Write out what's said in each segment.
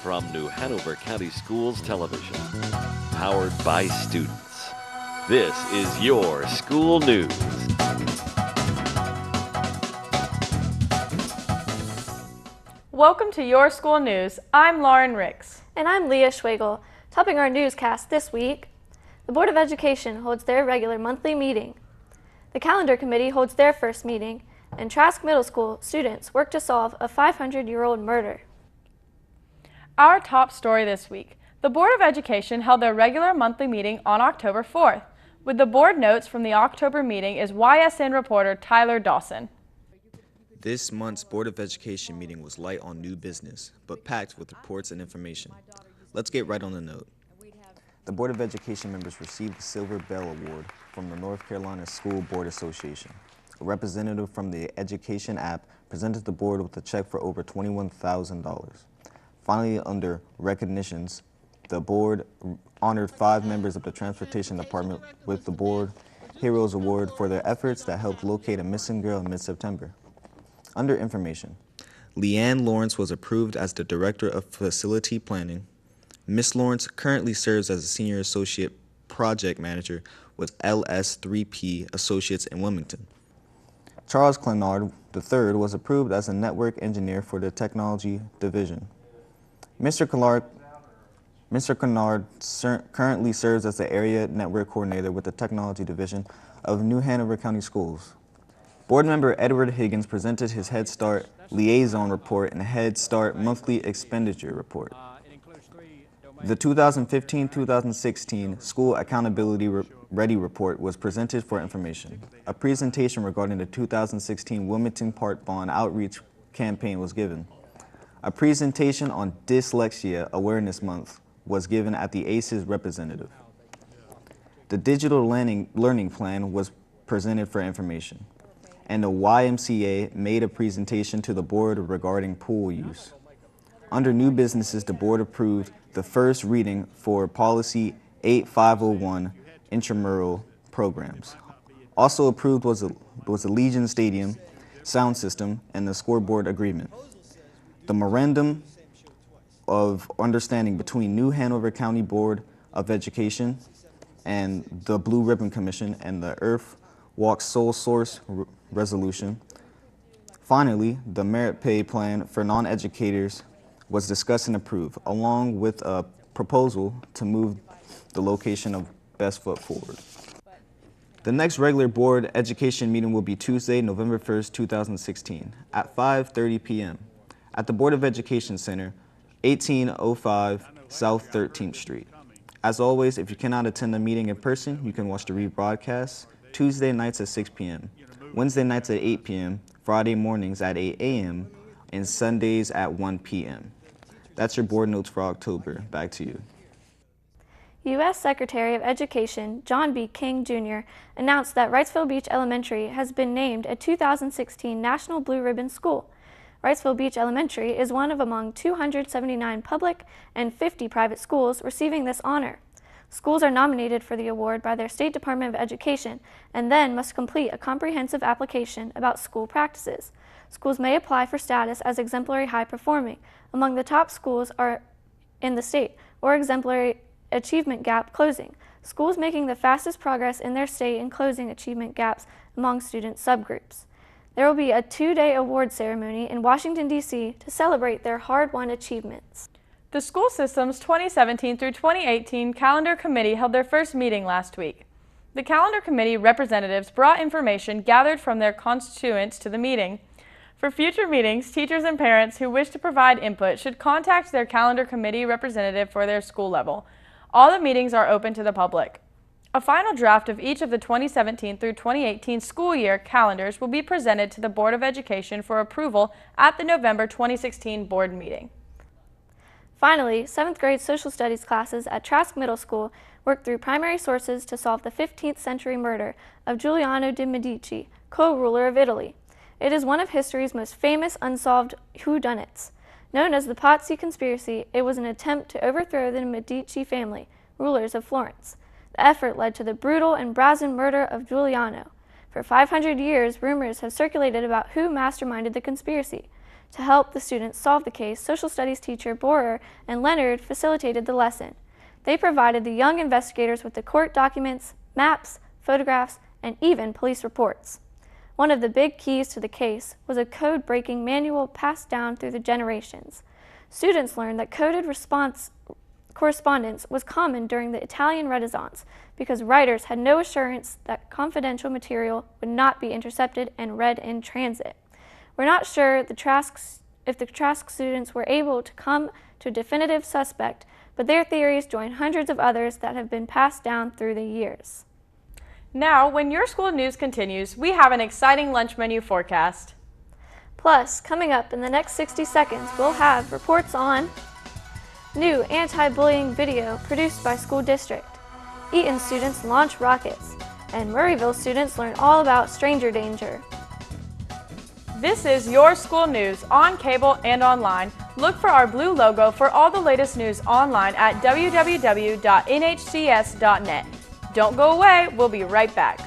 from New Hanover County Schools Television, powered by students. This is your school news. Welcome to Your School News. I'm Lauren Ricks. And I'm Leah Schwagel. Topping our newscast this week, the Board of Education holds their regular monthly meeting. The Calendar Committee holds their first meeting, and Trask Middle School students work to solve a 500-year-old murder. Our top story this week. The Board of Education held their regular monthly meeting on October 4th. With the board notes from the October meeting is YSN reporter Tyler Dawson. This month's Board of Education meeting was light on new business, but packed with reports and information. Let's get right on the note. The Board of Education members received the Silver Bell Award from the North Carolina School Board Association. A representative from the Education app presented the board with a check for over $21,000. Finally, under recognitions, the board honored 5 members of the Transportation Department with the Board Heroes Award for their efforts that helped locate a missing girl in mid-September. Under information, Leanne Lawrence was approved as the Director of Facility Planning. Ms. Lawrence currently serves as a Senior Associate Project Manager with LS3P Associates in Wilmington. Charles Clenard III was approved as a Network Engineer for the Technology Division. Mr. Clenard currently serves as the Area Network Coordinator with the Technology Division of New Hanover County Schools. Board member Edward Higgins presented his Head Start Liaison Report and Head Start Monthly Expenditure Report. The 2015-2016 School Accountability Ready Report was presented for information. A presentation regarding the 2016 Wilmington Park Bond Outreach Campaign was given. A presentation on Dyslexia Awareness Month was given at the ACES representative. The Digital Learning Plan was presented for information. And the YMCA made a presentation to the board regarding pool use. Under new businesses, the board approved the first reading for Policy 8501 intramural programs. Also approved was the Legion Stadium sound system and the scoreboard agreement. The memorandum of understanding between New Hanover County Board of Education and the Blue Ribbon Commission and the Earth Walk Sole Source resolution. Finally, the merit pay plan for non-educators was discussed and approved, along with a proposal to move the location of Best Foot Forward. The next regular board education meeting will be Tuesday, November 1st, 2016, at 5:30 p.m. at the Board of Education Center, 1805 South 13th Street. As always, if you cannot attend the meeting in person, you can watch the rebroadcast Tuesday nights at 6 p.m., Wednesday nights at 8 p.m., Friday mornings at 8 a.m., and Sundays at 1 p.m. That's your board notes for October. Back to you. U.S. Secretary of Education John B. King, Jr. announced that Wrightsville Beach Elementary has been named a 2016 National Blue Ribbon School. Wrightsville Beach Elementary is one of among 279 public and 50 private schools receiving this honor. Schools are nominated for the award by their State Department of Education and then must complete a comprehensive application about school practices. Schools may apply for status as exemplary high performing among the top schools are in the state or exemplary achievement gap closing, schools making the fastest progress in their state in closing achievement gaps among student subgroups. There will be a 2-day award ceremony in Washington, D.C. to celebrate their hard-won achievements. The school system's 2017 through 2018 Calendar Committee held their first meeting last week. The Calendar Committee representatives brought information gathered from their constituents to the meeting. For future meetings, teachers and parents who wish to provide input should contact their Calendar Committee representative for their school level. All the meetings are open to the public. A final draft of each of the 2017 through 2018 school year calendars will be presented to the Board of Education for approval at the November 2016 board meeting. Finally, 7th grade social studies classes at Trask Middle School worked through primary sources to solve the 15th century murder of Giuliano de' Medici, co-ruler of Italy. It is one of history's most famous unsolved whodunits. Known as the Pazzi Conspiracy, it was an attempt to overthrow the Medici family, rulers of Florence. The effort led to the brutal and brazen murder of Giuliano. For 500 years, rumors have circulated about who masterminded the conspiracy. To help the students solve the case, social studies teacher Borer and Leonard facilitated the lesson. They provided the young investigators with the court documents, maps, photographs, and even police reports. One of the big keys to the case was a code-breaking manual passed down through the generations. Students learned that coded correspondence was common during the Italian Renaissance because writers had no assurance that confidential material would not be intercepted and read in transit. We're not sure if the Trask students were able to come to a definitive suspect, but their theories join hundreds of others that have been passed down through the years. Now, when your school news continues, we have an exciting lunch menu forecast. Plus, coming up in the next 60 seconds, we'll have reports on new anti-bullying video produced by school district, Eaton students launch rockets, and Murrayville students learn all about stranger danger. This is your school news on cable and online. Look for our blue logo for all the latest news online at www.nhcs.net. Don't go away, we'll be right back.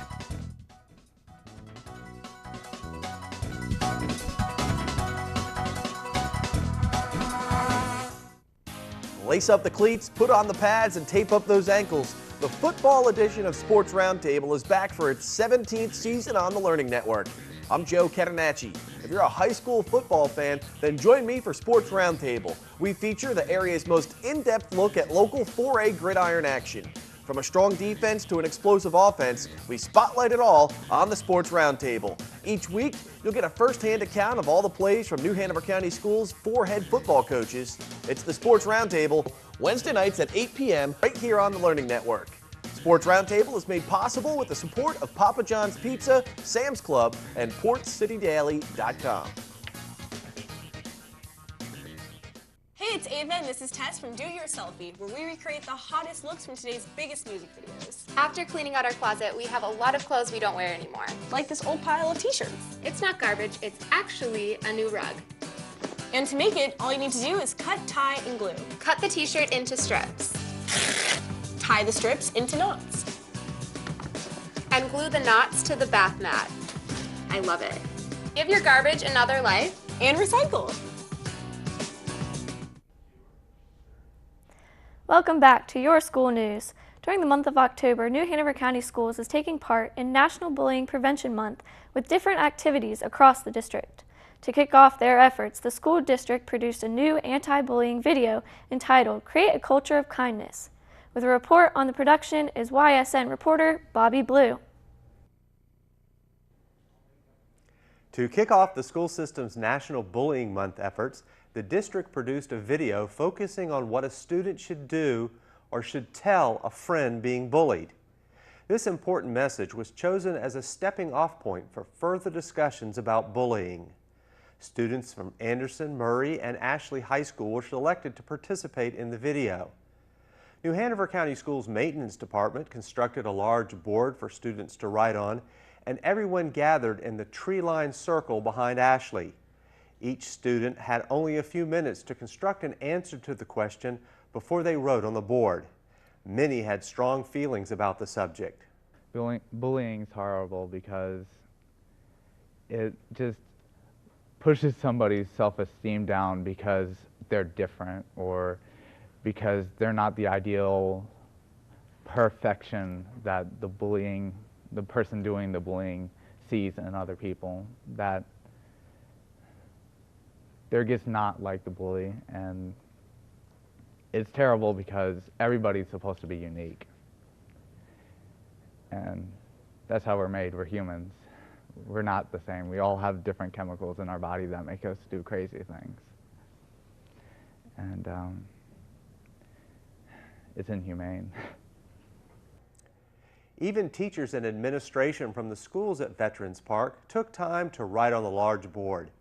Lace up the cleats, put on the pads, and tape up those ankles. The football edition of Sports Roundtable is back for its 17th season on the Learning Network. I'm Joe Catenacci. If you're a high school football fan, then join me for Sports Roundtable. We feature the area's most in-depth look at local 4A gridiron action. From a strong defense to an explosive offense, we spotlight it all on the Sports Roundtable. Each week, you'll get a first-hand account of all the plays from New Hanover County Schools' 4 head football coaches. It's the Sports Roundtable, Wednesday nights at 8 p.m. right here on the Learning Network. Sports Roundtable is made possible with the support of Papa John's Pizza, Sam's Club, and PortCityDaily.com. Hey, it's Ava and this is Tess from Do It Yourselfie, where we recreate the hottest looks from today's biggest music videos. After cleaning out our closet, we have a lot of clothes we don't wear anymore. Like this old pile of t-shirts. It's not garbage, it's actually a new rug. And to make it, all you need to do is cut, tie, and glue. Cut the t-shirt into strips. Tie the strips into knots. And glue the knots to the bath mat. I love it. Give your garbage another life. And recycle. Welcome back to your school news. During the month of October, New Hanover County Schools is taking part in National Bullying Prevention Month with different activities across the district. To kick off their efforts, the school district produced a new anti-bullying video entitled Create a Culture of Kindness. With a report on the production is YSN reporter Bobby Blue. To kick off the school system's National Bullying Month efforts, the district produced a video focusing on what a student should do or should tell a friend being bullied. This important message was chosen as a stepping-off point for further discussions about bullying. Students from Anderson, Murray, and Ashley High School were selected to participate in the video. New Hanover County Schools Maintenance Department constructed a large board for students to write on, and everyone gathered in the tree-lined circle behind Ashley. Each student had only a few minutes to construct an answer to the question before they wrote on the board. Many had strong feelings about the subject. Bullying is horrible because it just pushes somebody's self-esteem down because they're different or because they're not the ideal perfection that the person doing the bullying sees in other people, that they're just not like the bully. And it's terrible because everybody's supposed to be unique. And that's how we're made. We're humans. We're not the same. We all have different chemicals in our body that make us do crazy things. And it's inhumane. Even teachers and administration from the schools at Veterans Park took time to write on the large board.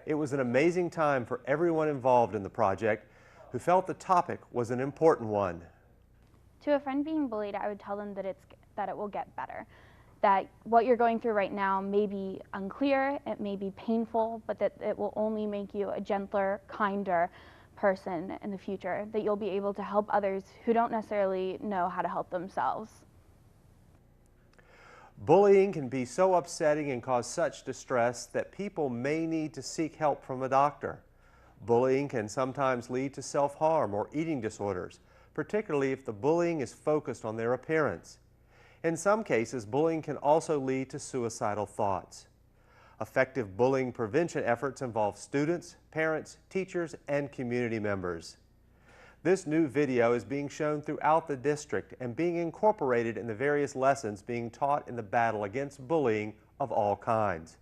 It was an amazing time for everyone involved in the project who felt the topic was an important one. To a friend being bullied, I would tell them that it will get better. That what you're going through right now may be unclear, it may be painful, but that it will only make you a gentler, kinder person in the future, that you'll be able to help others who don't necessarily know how to help themselves. Bullying can be so upsetting and cause such distress that people may need to seek help from a doctor. Bullying can sometimes lead to self-harm or eating disorders, particularly if the bullying is focused on their appearance. In some cases, bullying can also lead to suicidal thoughts. Effective bullying prevention efforts involve students, parents, teachers, and community members. This new video is being shown throughout the district and being incorporated in the various lessons being taught in the battle against bullying of all kinds.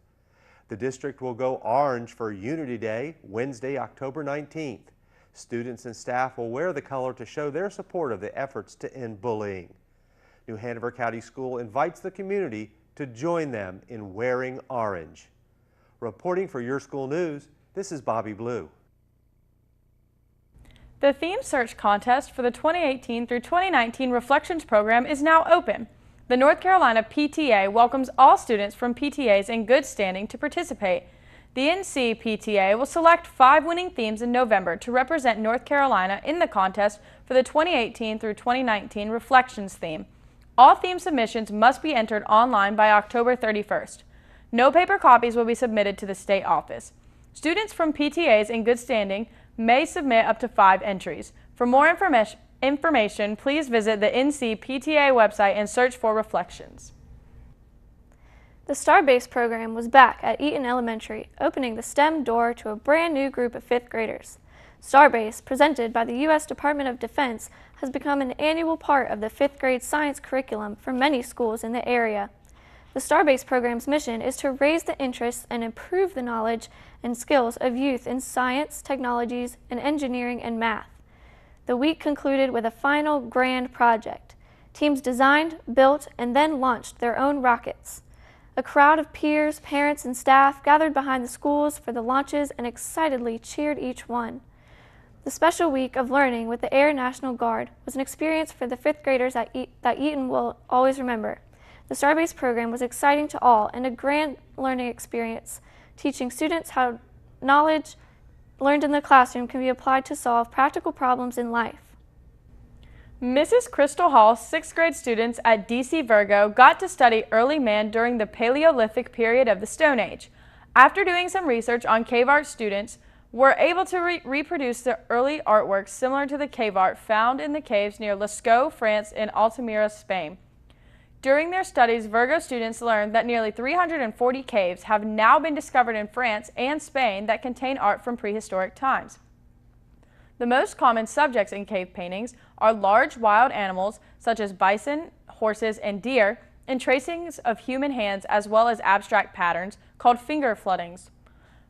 The district will go orange for Unity Day, Wednesday, October 19th. Students and staff will wear the color to show their support of the efforts to end bullying. New Hanover County School invites the community to join them in wearing orange. Reporting for Your School News, this is Bobby Blue. The theme search contest for the 2018 through 2019 Reflections program is now open. The North Carolina PTA welcomes all students from PTAs in good standing to participate. The NC PTA will select 5 winning themes in November to represent North Carolina in the contest for the 2018 through 2019 Reflections theme. All theme submissions must be entered online by October 31st. No paper copies will be submitted to the state office. Students from PTAs in good standing may submit up to 5 entries. For more information, please visit the NC PTA website and search for Reflections. The Star-Based program was back at Eaton Elementary, opening the STEM door to a brand new group of 5th graders. Star-Based, presented by the U.S. Department of Defense, has become an annual part of the 5th grade science curriculum for many schools in the area. The Star-Based program's mission is to raise the interest and improve the knowledge and skills of youth in science, technologies, and engineering and math. The week concluded with a final grand project. Teams designed, built, and then launched their own rockets. A crowd of peers, parents, and staff gathered behind the schools for the launches and excitedly cheered each one. The special week of learning with the Air National Guard was an experience for the 5th graders that Eaton will always remember. The Star-Based program was exciting to all and a grand learning experience, teaching students how knowledge learned in the classroom can be applied to solve practical problems in life. Mrs. Crystal Hall's 6th grade students at DC Virgo got to study early man during the Paleolithic period of the Stone Age. After doing some research on cave art, students were able to reproduce the early artworks similar to the cave art found in the caves near Lascaux, France, and Altamira, Spain. During their studies, Virgo students learned that nearly 340 caves have now been discovered in France and Spain that contain art from prehistoric times. The most common subjects in cave paintings are large wild animals such as bison, horses, and deer, and tracings of human hands as well as abstract patterns called finger floodings.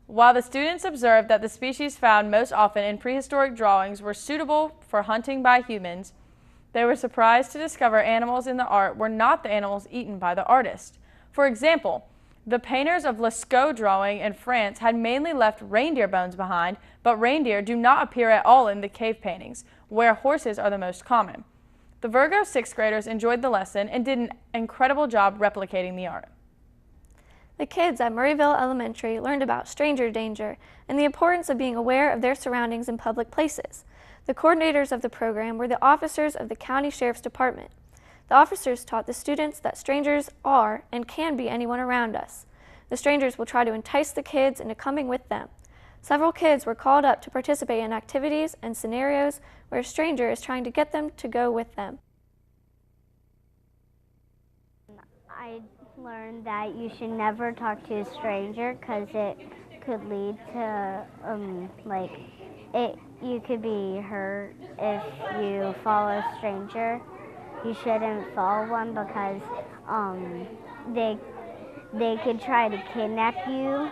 While the students observed that the species found most often in prehistoric drawings were suitable for hunting by humans, they were surprised to discover animals in the art were not the animals eaten by the artist. For example, the painters of Lascaux drawing in France had mainly left reindeer bones behind, but reindeer do not appear at all in the cave paintings, where horses are the most common. The Virgo 6th graders enjoyed the lesson and did an incredible job replicating the art. The kids at Murrayville Elementary learned about stranger danger and the importance of being aware of their surroundings in public places. The coordinators of the program were the officers of the County Sheriff's Department. The officers taught the students that strangers are and can be anyone around us. The strangers will try to entice the kids into coming with them. Several kids were called up to participate in activities and scenarios where a stranger is trying to get them to go with them. I learned that you should never talk to a stranger because it could lead to you could be hurt if you follow a stranger. You shouldn't follow one because they could try to kidnap you.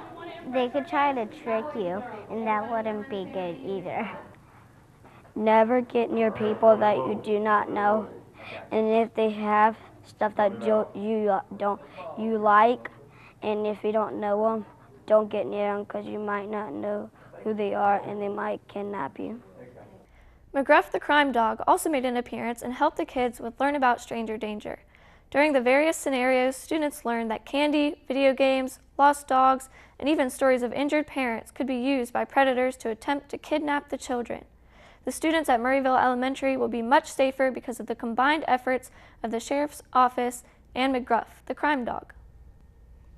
They could try to trick you, and that wouldn't be good either. Never get near people that you do not know, and if they have stuff that you like, and if you don't know them, don't get near them because you might not know who they are and they might kidnap you. McGruff the crime dog also made an appearance and helped the kids with learn about stranger danger. During the various scenarios, students learned that candy, video games, lost dogs, and even stories of injured parents could be used by predators to attempt to kidnap the children. The students at Murrayville Elementary will be much safer because of the combined efforts of the Sheriff's Office, and McGruff, the crime dog.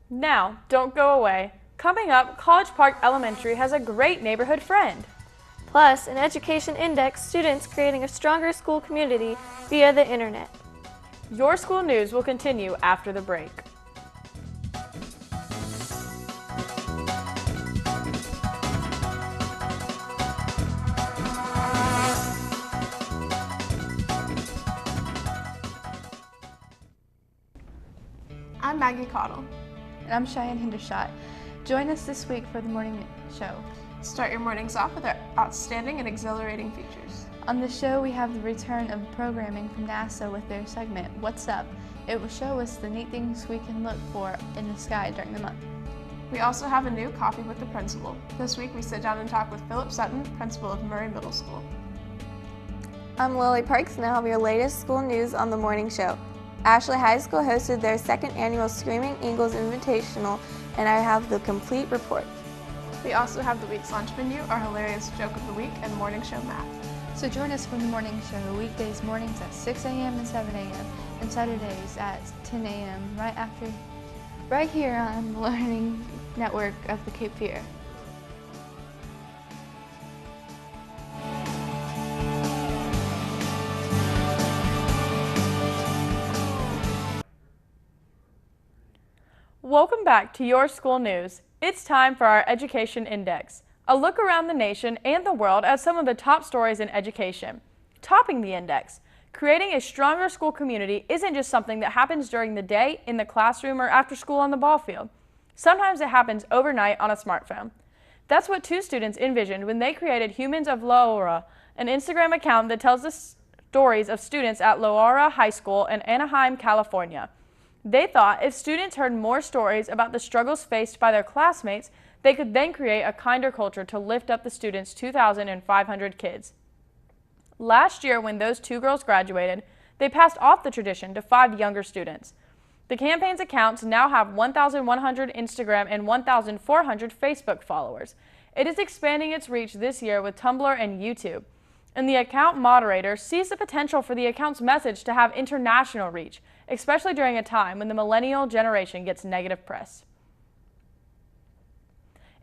Now, don't go away. Coming up, College Park Elementary has a great neighborhood friend. Plus, an education index, students creating a stronger school community via the internet. Your school news will continue after the break. I'm Maggie Cottle. And I'm Cheyenne Hendershot. Join us this week for the morning show. Start your mornings off with our outstanding and exhilarating features. On the show, we have the return of programming from NASA with their segment, What's Up? It will show us the neat things we can look for in the sky during the month. We also have a new Coffee with the Principal. This week, we sit down and talk with Philip Sutton, principal of Murray Middle School. I'm Lily Parks, and I'll have your latest school news on the morning show. Ashley High School hosted their second annual Screaming Eagles Invitational, and I have the complete report. We also have the week's lunch menu, our hilarious joke of the week, and morning show math. So join us for the morning show, weekdays mornings at 6 a.m. and 7 a.m. and Saturdays at 10 a.m. right here on the Learning Network of the Cape Fear. Welcome back to Your School News. It's time for our Education Index, a look around the nation and the world at some of the top stories in education. Topping the index, creating a stronger school community isn't just something that happens during the day, in the classroom, or after school on the ball field. Sometimes it happens overnight on a smartphone. That's what two students envisioned when they created Humans of Loara, an Instagram account that tells the stories of students at Loara High School in Anaheim, California. They thought if students heard more stories about the struggles faced by their classmates, they could then create a kinder culture to lift up the students' 2,500 kids. Last year, when those two girls graduated, they passed off the tradition to 5 younger students. The campaign's accounts now have 1,100 Instagram and 1,400 Facebook followers. It is expanding its reach this year with Tumblr and YouTube. And the account moderator sees the potential for the account's message to have international reach, especially during a time when the millennial generation gets negative press.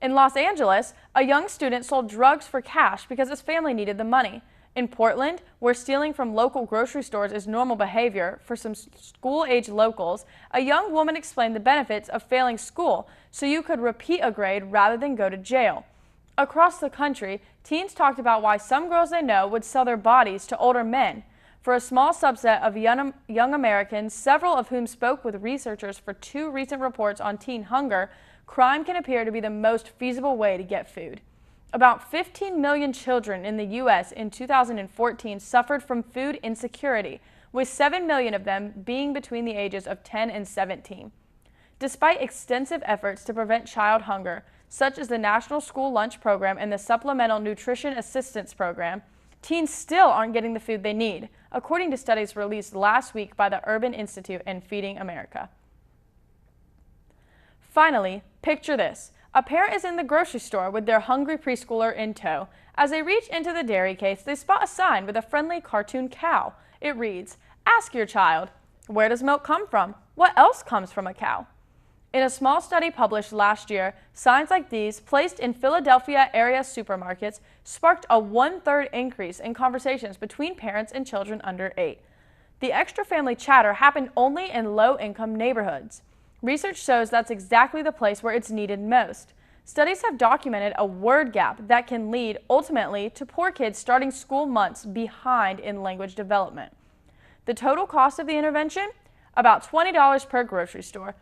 In Los Angeles, a young student sold drugs for cash because his family needed the money. In Portland, where stealing from local grocery stores is normal behavior for some school-age locals, a young woman explained the benefits of failing school so you could repeat a grade rather than go to jail. Across the country, teens talked about why some girls they know would sell their bodies to older men. For a small subset of young Americans, several of whom spoke with researchers for 2 recent reports on teen hunger, crime can appear to be the most feasible way to get food. About 15 million children in the U.S. in 2014 suffered from food insecurity, with 7 million of them being between the ages of 10 and 17. Despite extensive efforts to prevent child hunger, such as the National School Lunch Program and the Supplemental Nutrition Assistance Program, teens still aren't getting the food they need, according to studies released last week by the Urban Institute and Feeding America. Finally, picture this. A parent is in the grocery store with their hungry preschooler in tow. As they reach into the dairy case, they spot a sign with a friendly cartoon cow. It reads, "Ask your child, where does milk come from? What else comes from a cow?" In a small study published last year, signs like these, placed in Philadelphia area supermarkets, sparked a 1/3 increase in conversations between parents and children under 8. The extra family chatter happened only in low-income neighborhoods. Research shows that's exactly the place where it's needed most. Studies have documented a word gap that can lead, ultimately, to poor kids starting school months behind in language development. The total cost of the intervention? About $20 per grocery store.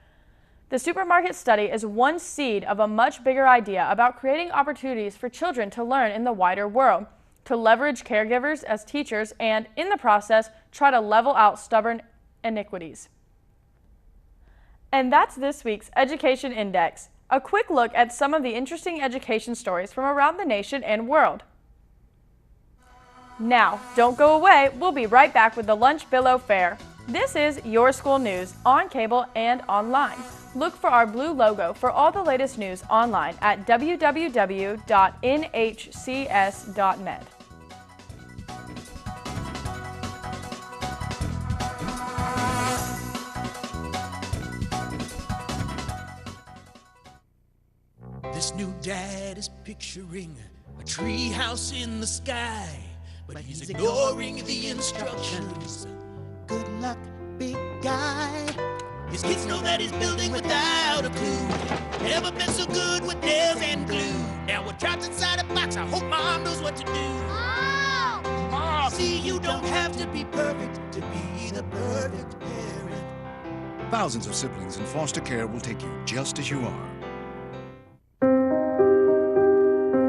The supermarket study is one seed of a much bigger idea about creating opportunities for children to learn in the wider world, to leverage caregivers as teachers, and, in the process, try to level out stubborn iniquities. And that's this week's Education Index, a quick look at some of the interesting education stories from around the nation and world. Now, don't go away, we'll be right back with the Lunch Billow Fair. This is Your School News, on cable and online. Look for our blue logo for all the latest news online at www.nhcs.net. new dad is picturing a tree house in the sky, but he's ignoring the instructions. Good luck, big guy. His kids know that he's building without a clue. Never been so good with nails and glue. Now we're trapped inside a box. I hope mom knows what to do. Mom! See, you don't have to be perfect to be the perfect parent. Thousands of siblings in foster care will take you just as you are.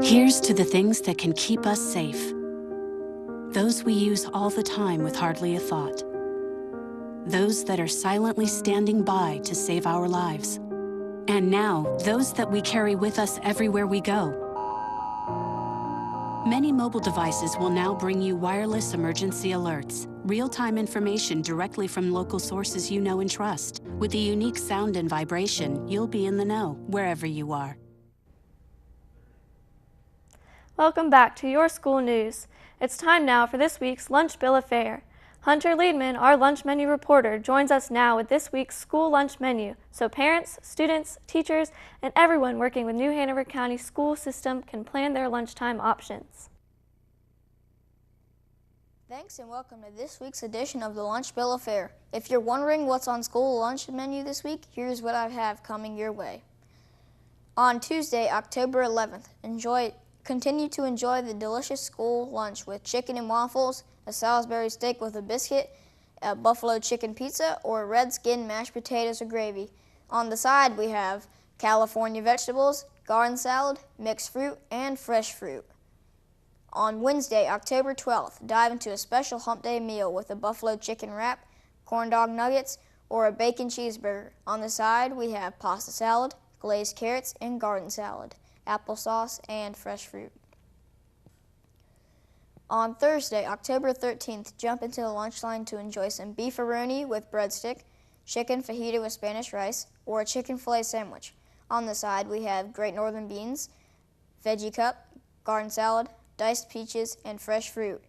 Here's to the things that can keep us safe. Those we use all the time with hardly a thought. Those that are silently standing by to save our lives. And now, those that we carry with us everywhere we go. Many mobile devices will now bring you wireless emergency alerts, real-time information directly from local sources you know and trust. With the unique sound and vibration, you'll be in the know wherever you are. Welcome back to your school news. It's time now for this week's Lunch Bill of Fare. Hunter Liedman, our lunch menu reporter, joins us now with this week's school lunch menu, so parents, students, teachers, and everyone working with New Hanover County school system can plan their lunchtime options. Thanks and welcome to this week's edition of the Lunch Bill of Fare. If you're wondering what's on school lunch menu this week, here's what I have coming your way. On Tuesday, October 11th, continue to enjoy the delicious school lunch with chicken and waffles, a Salisbury steak with a biscuit, a buffalo chicken pizza, or red skin mashed potatoes or gravy. On the side, we have California vegetables, garden salad, mixed fruit, and fresh fruit. On Wednesday, October 12th, dive into a special hump day meal with a buffalo chicken wrap, corn dog nuggets, or a bacon cheeseburger. On the side, we have pasta salad, glazed carrots, and garden salad, applesauce, and fresh fruit. On Thursday, October 13th, jump into the lunch line to enjoy some beefaroni with breadstick, chicken fajita with Spanish rice, or a chicken filet sandwich. On the side, we have Great Northern beans, veggie cup, garden salad, diced peaches, and fresh fruit.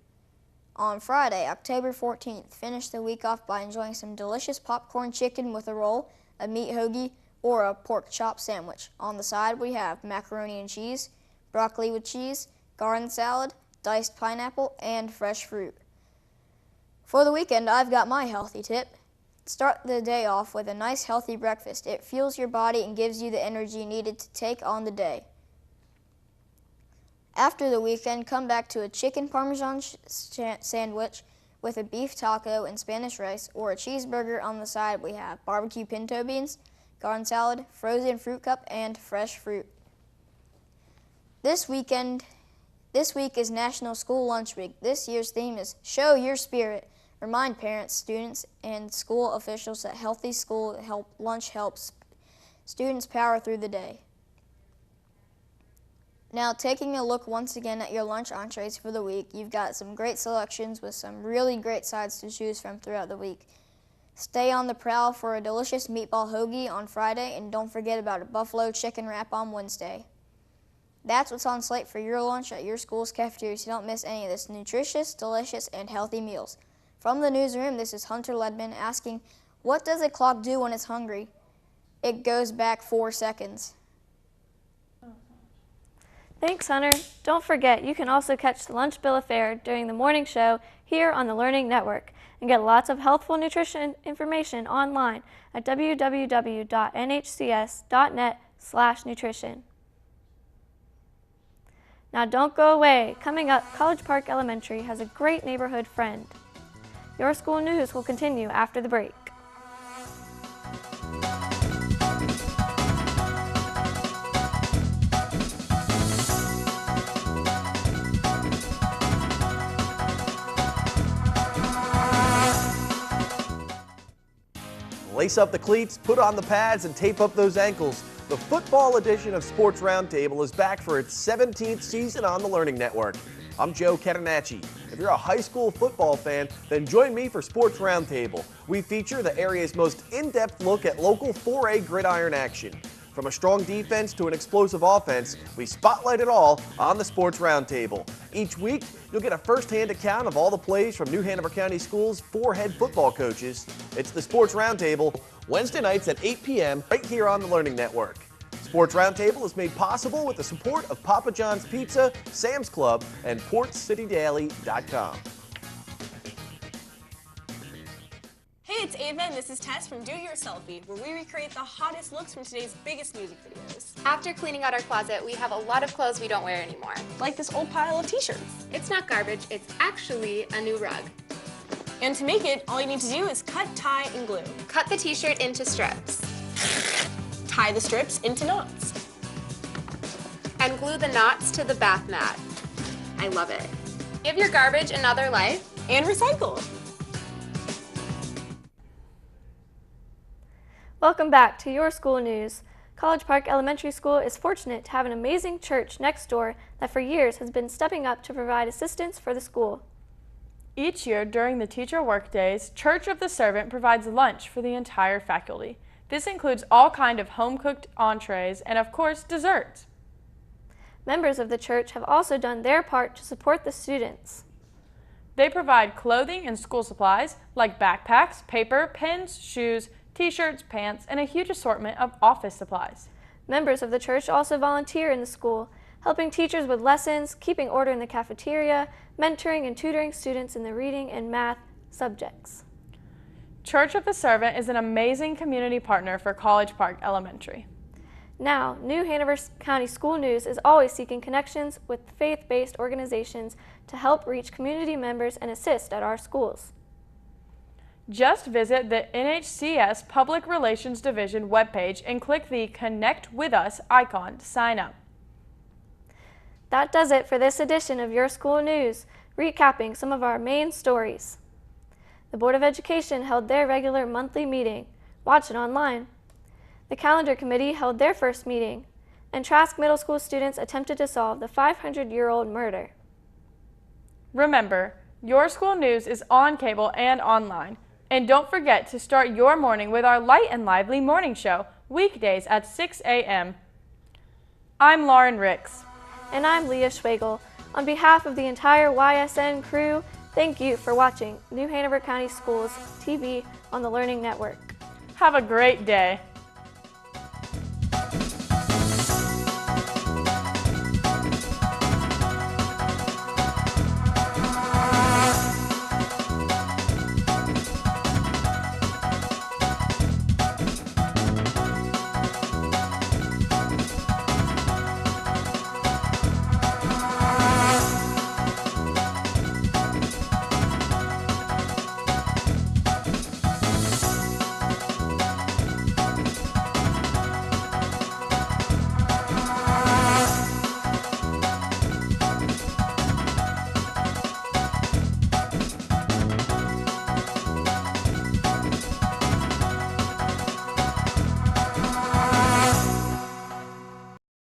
On Friday, October 14th, finish the week off by enjoying some delicious popcorn chicken with a roll, a meat hoagie, or a pork chop sandwich. On the side, we have macaroni and cheese, broccoli with cheese, garden salad, diced pineapple, and fresh fruit. For the weekend, I've got my healthy tip. Start the day off with a nice healthy breakfast. It fuels your body and gives you the energy needed to take on the day. After the weekend, come back to a chicken parmesan sandwich with a beef taco and Spanish rice, or a cheeseburger. On the side, we have barbecue pinto beans, garden salad, frozen fruit cup, and fresh fruit. This week is National School Lunch Week. This year's theme is Show Your Spirit. Remind parents, students, and school officials that healthy school lunch helps students power through the day. Now, taking a look once again at your lunch entrees for the week, you've got some great selections with some really great sides to choose from throughout the week. Stay on the prowl for a delicious meatball hoagie on Friday, and don't forget about a buffalo chicken wrap on Wednesday. That's what's on slate for your lunch at your school's cafeteria, so don't miss any of this nutritious, delicious, and healthy meals. From the newsroom, this is Hunter Ledman asking, what does a clock do when it's hungry? It goes back 4 seconds. Thanks, Hunter. Don't forget, you can also catch the Lunch Bill of Fare during the morning show here on the Learning Network and get lots of healthful nutrition information online at www.nhcs.net/nutrition. Now don't go away. Coming up, College Park Elementary has a great neighborhood friend. Your school news will continue after the break. Lace up the cleats, put on the pads, and tape up those ankles. The football edition of Sports Roundtable is back for its 17th season on the Learning Network. I'm Joe Catenacci. If you're a high school football fan, then join me for Sports Roundtable. We feature the area's most in-depth look at local 4A gridiron action. From a strong defense to an explosive offense, we spotlight it all on the Sports Roundtable. Each week, you'll get a first-hand account of all the plays from New Hanover County Schools' 4 head football coaches. It's the Sports Roundtable, Wednesday nights at 8 p.m. right here on the Learning Network. Sports Roundtable is made possible with the support of Papa John's Pizza, Sam's Club, and PortCityDaily.com. Hey, it's Ava and this is Tess from Do It Yourselfie, where we recreate the hottest looks from today's biggest music videos. After cleaning out our closet, we have a lot of clothes we don't wear anymore. Like this old pile of t-shirts. It's not garbage, it's actually a new rug. And to make it, all you need to do is cut, tie, and glue. Cut the t-shirt into strips. Tie the strips into knots. And glue the knots to the bath mat. I love it. Give your garbage another life. And recycle. Welcome back to your school news. College Park Elementary School is fortunate to have an amazing church next door that for years has been stepping up to provide assistance for the school. Each year during the teacher workdays, Church of the Servant provides lunch for the entire faculty. This includes all kinds of home-cooked entrees and, of course, desserts. Members of the church have also done their part to support the students. They provide clothing and school supplies like backpacks, paper, pens, shoes, t-shirts, pants, and a huge assortment of office supplies. Members of the church also volunteer in the school, helping teachers with lessons, keeping order in the cafeteria, mentoring and tutoring students in the reading and math subjects. Church of the Servant is an amazing community partner for College Park Elementary. Now, New Hanover County School News is always seeking connections with faith-based organizations to help reach community members and assist at our schools. Just visit the NHCS Public Relations Division webpage and click the Connect With Us icon to sign up. That does it for this edition of Your School News, recapping some of our main stories. The Board of Education held their regular monthly meeting. Watch it online. The Calendar Committee held their first meeting, and Trask Middle School students attempted to solve the 500-year-old murder. Remember, Your School News is on cable and online. And don't forget to start your morning with our light and lively morning show, weekdays at 6 a.m. I'm Lauren Ricks. And I'm Leah Schwagel. On behalf of the entire YSN crew, thank you for watching New Hanover County Schools TV on the Learning Network. Have a great day.